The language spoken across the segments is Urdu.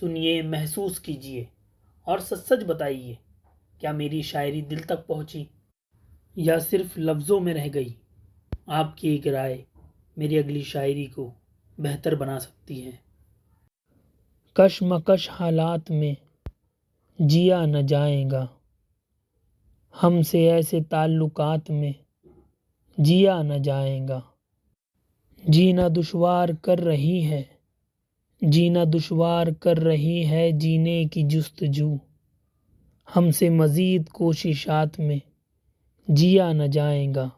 سنیے، محسوس کیجیے اور سچ سچ بتائیے، کیا میری شاعری دل تک پہنچی یا صرف لفظوں میں رہ گئی؟ آپ کی ایک رائے میری اگلی شاعری کو بہتر بنا سکتی ہے۔ کشمکش حالات میں جیا نہ جائے گا، ہم سے ایسے تعلقات میں جیا نہ جائے گا۔ جینا دشوار کر رہی ہے، جینا دشوار کر رہی ہے جینے کی جستجو، ہم سے مزید کوششات میں جیا نہ جائے گا۔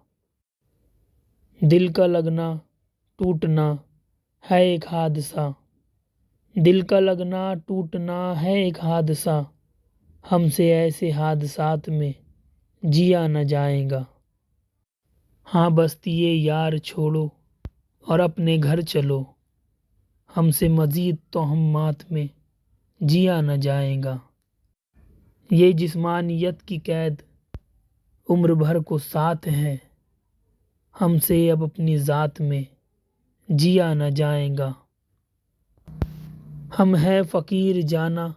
دل کا لگنا ٹوٹنا ہے ایک حادثہ، دل کا لگنا ٹوٹنا ہے ایک حادثہ، ہم سے ایسے حادثات میں جیا نہ جائے گا۔ ہاں بستیے یار چھوڑو اور اپنے گھر چلو، ہم سے مزید توہمات میں جیا نہ جائے گا۔ یہ جسمانیت کی قید عمر بھر کو ساتھ ہے، ہم سے اب اپنی ذات میں جیا نہ جائے گا۔ ہم ہیں فقیر جانا،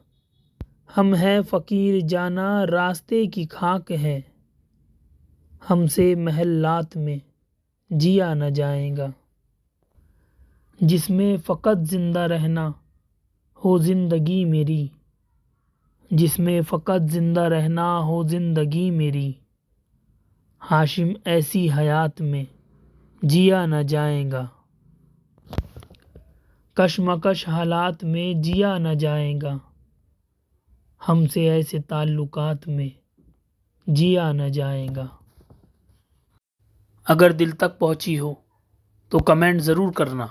ہم ہیں فقیر جانا راستے کی خاک ہے، ہم سے محلات میں جیا نہ جائے گا۔ جس میں فقط زندہ رہنا ہو زندگی میری، جس میں فقط زندہ رہنا ہو زندگی میری، ہاشم ایسی حیات میں جیا نہ جائے گا۔ کشمکش حالات میں جیا نہ جائے گا، ہم سے ایسے تعلقات میں جیا نہ جائے گا۔ اگر دل تک پہنچی ہو تو کمنٹ ضرور کرنا۔